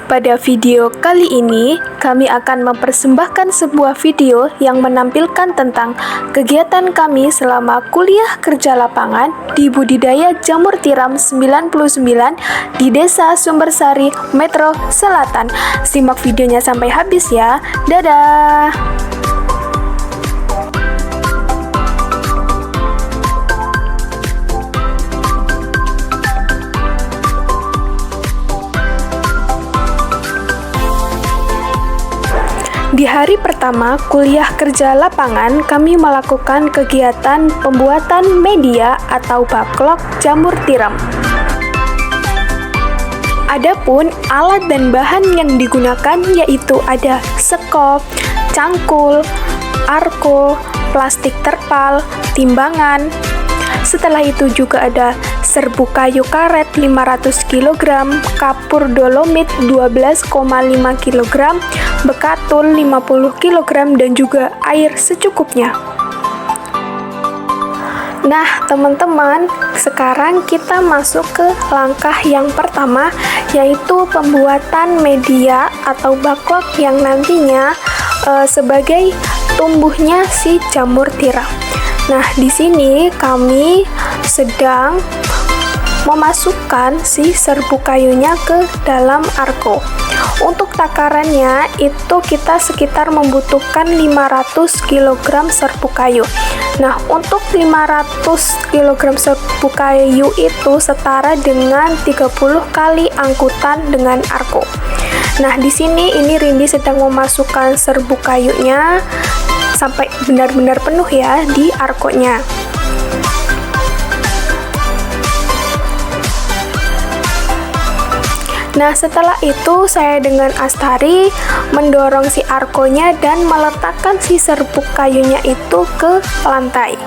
Pada video kali ini, kami akan mempersembahkan sebuah video yang menampilkan tentang kegiatan kami selama kuliah kerja lapangan di budidaya jamur tiram 99 di Desa Sumbersari, Metro Selatan. Simak videonya sampai habis ya. Dadah! Di hari pertama kuliah kerja lapangan, kami melakukan kegiatan pembuatan media atau backlog jamur tiram. Adapun alat dan bahan yang digunakan yaitu ada sekop, cangkul, arko, plastik terpal, timbangan. Setelah itu juga ada serbuk kayu karet 500 kg, kapur dolomit 12,5 kg, bekatul 50 kg, dan juga air secukupnya. Nah, teman-teman, sekarang kita masuk ke langkah yang pertama, yaitu pembuatan media atau backlog yang nantinya sebagai tumbuhnya si jamur tiram. Nah, di sini kami sedang memasukkan si serbuk kayunya ke dalam arko. Untuk takarannya itu kita sekitar membutuhkan 500 kg serbuk kayu. Nah, untuk 500 kg serbuk kayu itu setara dengan 30 kali angkutan dengan arko. Nah, di sini ini Rindi sedang memasukkan serbuk kayunya sampai benar-benar penuh ya di arkonya. Nah, setelah itu saya dengan Astari mendorong si arkonya dan meletakkan si serbuk kayunya itu ke lantai.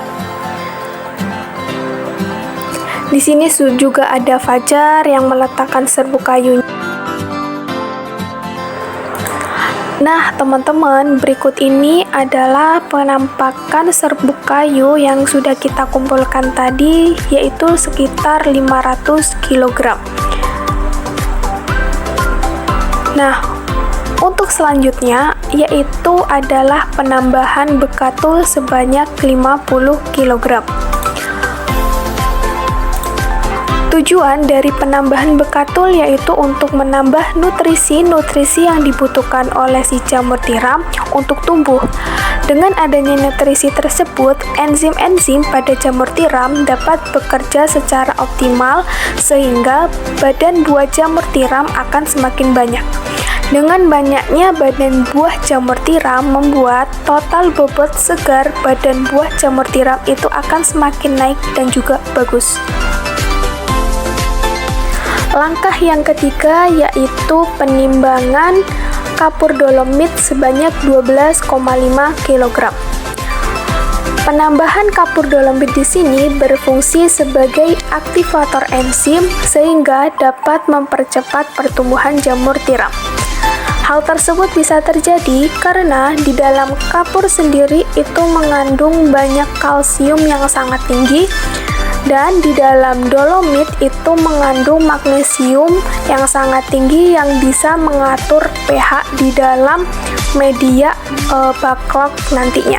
Di sini juga ada Fajar yang meletakkan serbuk kayunya. Nah, teman-teman, berikut ini adalah penampakan serbuk kayu yang sudah kita kumpulkan tadi, yaitu sekitar 500 kg. Nah, untuk selanjutnya yaitu adalah penambahan bekatul sebanyak 50 kg. Tujuan dari penambahan bekatul yaitu untuk menambah nutrisi-nutrisi yang dibutuhkan oleh si jamur tiram untuk tumbuh. Dengan adanya nutrisi tersebut, enzim-enzim pada jamur tiram dapat bekerja secara optimal sehingga badan buah jamur tiram akan semakin banyak. Dengan banyaknya badan buah jamur tiram membuat total bobot segar badan buah jamur tiram itu akan semakin naik dan juga bagus. Langkah yang ketiga yaitu penimbangan kapur dolomit sebanyak 12,5 kg. Penambahan kapur dolomit di sini berfungsi sebagai aktivator enzim sehingga dapat mempercepat pertumbuhan jamur tiram. Hal tersebut bisa terjadi karena di dalam kapur sendiri itu mengandung banyak kalsium yang sangat tinggi, dan di dalam dolomit itu mengandung magnesium yang sangat tinggi yang bisa mengatur pH di dalam media backlog nantinya.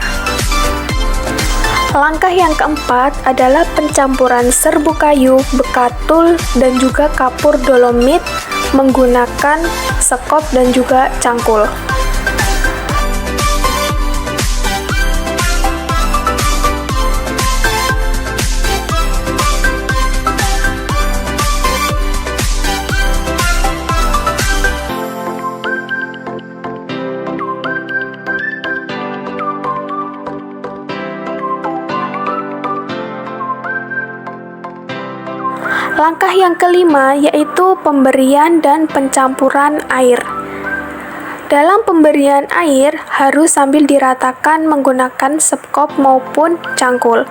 Langkah yang keempat adalah pencampuran serbuk kayu, bekatul, dan juga kapur dolomit menggunakan sekop dan juga cangkul. Langkah yang kelima yaitu pemberian dan pencampuran air. Dalam pemberian air harus sambil diratakan menggunakan sekop maupun cangkul.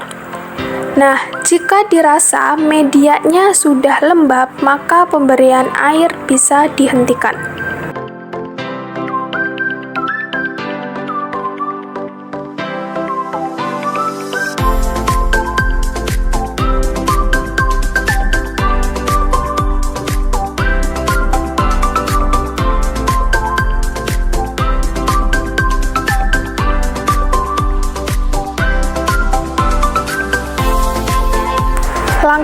Nah, jika dirasa medianya sudah lembab, maka pemberian air bisa dihentikan.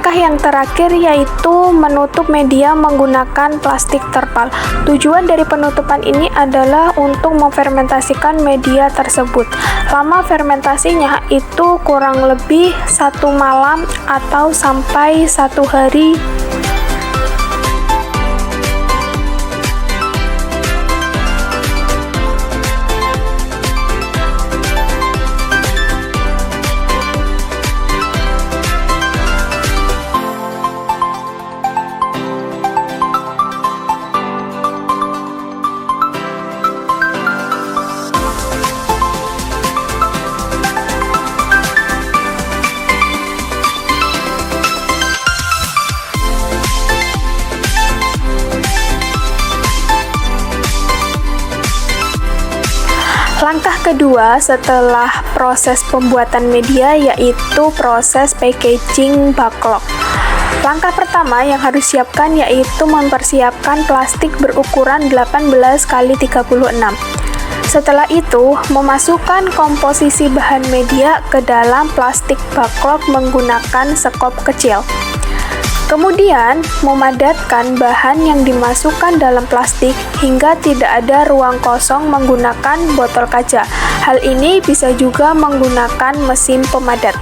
Langkah yang terakhir yaitu menutup media menggunakan plastik terpal. Tujuan dari penutupan ini adalah untuk memfermentasikan media tersebut. Lama fermentasinya itu kurang lebih 1 malam atau sampai 1 hari. Langkah kedua setelah proses pembuatan media yaitu proses packaging backlog. Langkah pertama yang harus siapkan yaitu mempersiapkan plastik berukuran 18 x 36. Setelah itu, memasukkan komposisi bahan media ke dalam plastik backlog menggunakan sekop kecil. Kemudian, memadatkan bahan yang dimasukkan dalam plastik hingga tidak ada ruang kosong menggunakan botol kaca. Hal ini bisa juga menggunakan mesin pemadat.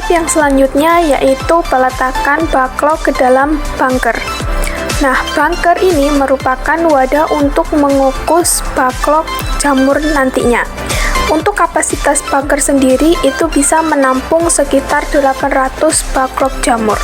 Tahap yang selanjutnya yaitu peletakan backlog ke dalam bunker. Nah, bunker ini merupakan wadah untuk mengukus backlog jamur nantinya. Untuk kapasitas bunker sendiri itu bisa menampung sekitar 800 backlog jamur.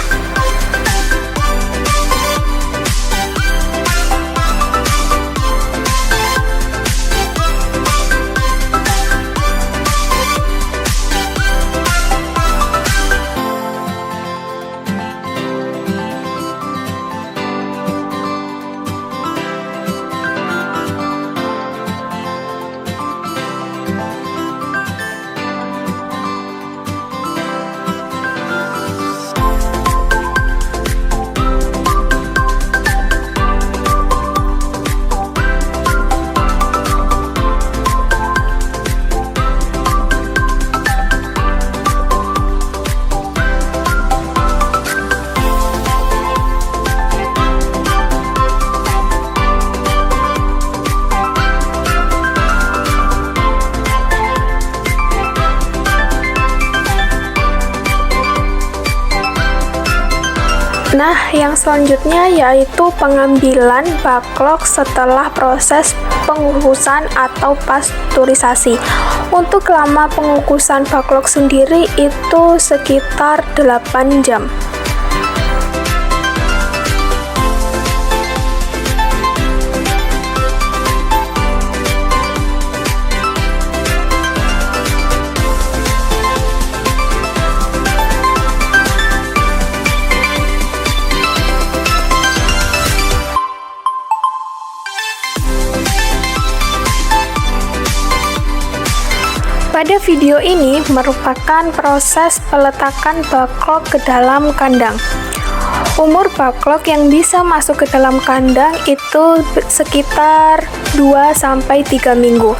Nah, yang selanjutnya yaitu pengambilan backlog setelah proses pengukusan atau pasteurisasi. Untuk lama pengukusan backlog sendiri itu sekitar 8 jam. Pada video ini merupakan proses peletakan backlog ke dalam kandang. Umur backlog yang bisa masuk ke dalam kandang itu sekitar 2-3 minggu.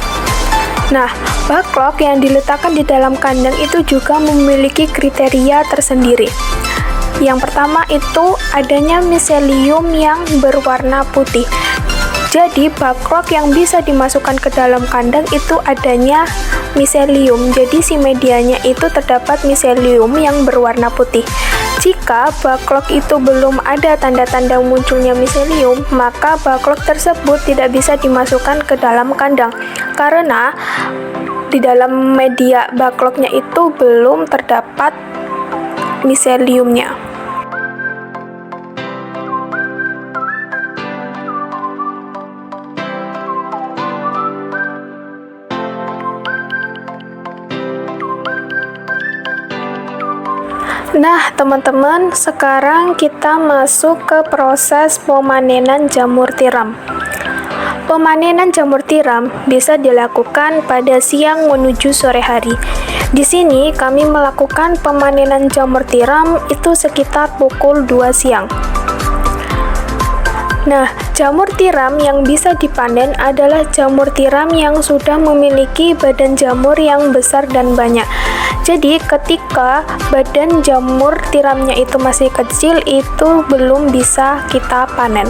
Nah, backlog yang diletakkan di dalam kandang itu juga memiliki kriteria tersendiri. Yang pertama itu adanya miselium yang berwarna putih. Jadi, backlog yang bisa dimasukkan ke dalam kandang itu adanya miselium. Jadi, si medianya itu terdapat miselium yang berwarna putih. Jika backlog itu belum ada tanda-tanda munculnya miselium, maka backlog tersebut tidak bisa dimasukkan ke dalam kandang. Karena di dalam media backlognya itu belum terdapat miseliumnya. Nah, teman-teman, sekarang kita masuk ke proses pemanenan jamur tiram. Pemanenan jamur tiram bisa dilakukan pada siang menuju sore hari. Di sini kami melakukan pemanenan jamur tiram itu sekitar pukul 2 siang. Nah, jamur tiram yang bisa dipanen adalah jamur tiram yang sudah memiliki badan jamur yang besar dan banyak. Jadi, ketika badan jamur tiramnya itu masih kecil, itu belum bisa kita panen.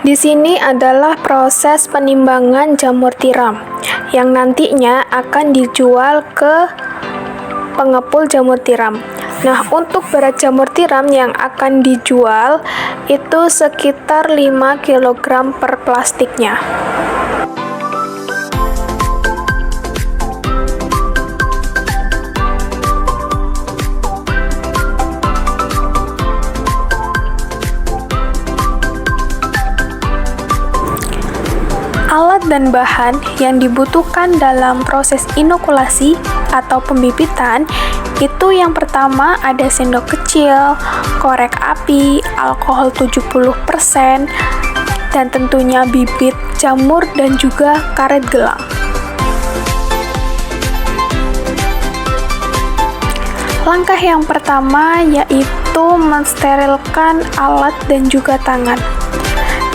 Di sini adalah proses penimbangan jamur tiram yang nantinya akan dijual ke pengepul jamur tiram. Nah, untuk berat jamur tiram yang akan dijual itu sekitar 5 kg per plastiknya. Alat dan bahan yang dibutuhkan dalam proses inokulasi atau pembibitan itu yang pertama ada sendok kecil, korek api, alkohol 70%, dan tentunya bibit jamur dan juga karet gelang. Langkah yang pertama yaitu mensterilkan alat dan juga tangan.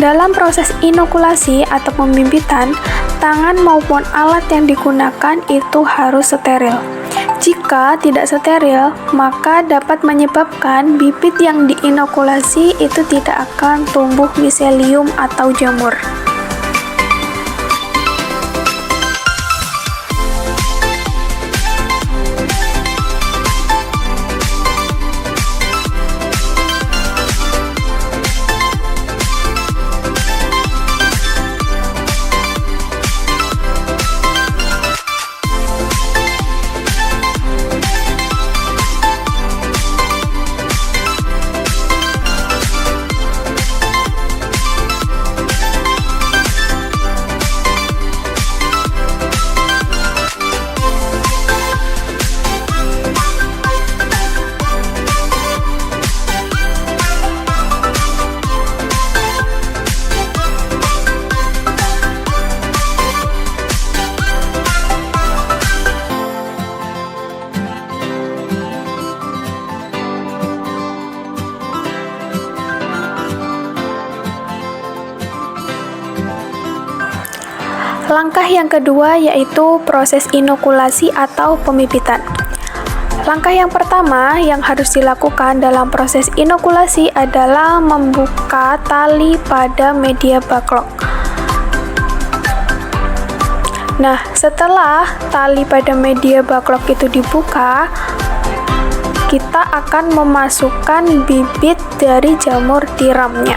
Dalam proses inokulasi atau pembibitan, tangan maupun alat yang digunakan itu harus steril. Jika tidak steril, maka dapat menyebabkan bibit yang diinokulasi itu tidak akan tumbuh miselium atau jamur. Langkah yang kedua yaitu proses inokulasi atau pembibitan. Langkah yang pertama yang harus dilakukan dalam proses inokulasi adalah membuka tali pada media backlog. Nah, setelah tali pada media backlog itu dibuka, kita akan memasukkan bibit dari jamur tiramnya.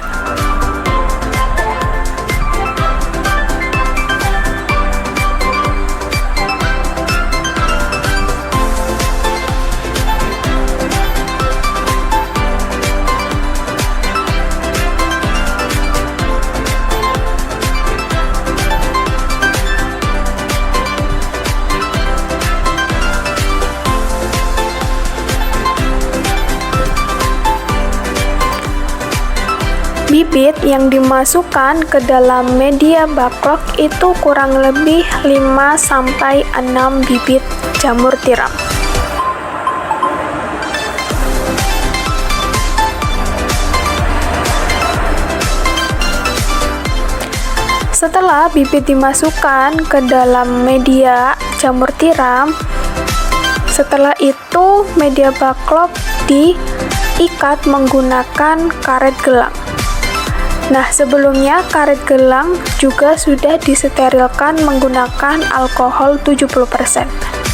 Bibit yang dimasukkan ke dalam media backlog itu kurang lebih 5-6 bibit jamur tiram. Setelah bibit dimasukkan ke dalam media jamur tiram, setelah itu media backlog diikat menggunakan karet gelang. Nah, sebelumnya karet gelang juga sudah disterilkan menggunakan alkohol 70%.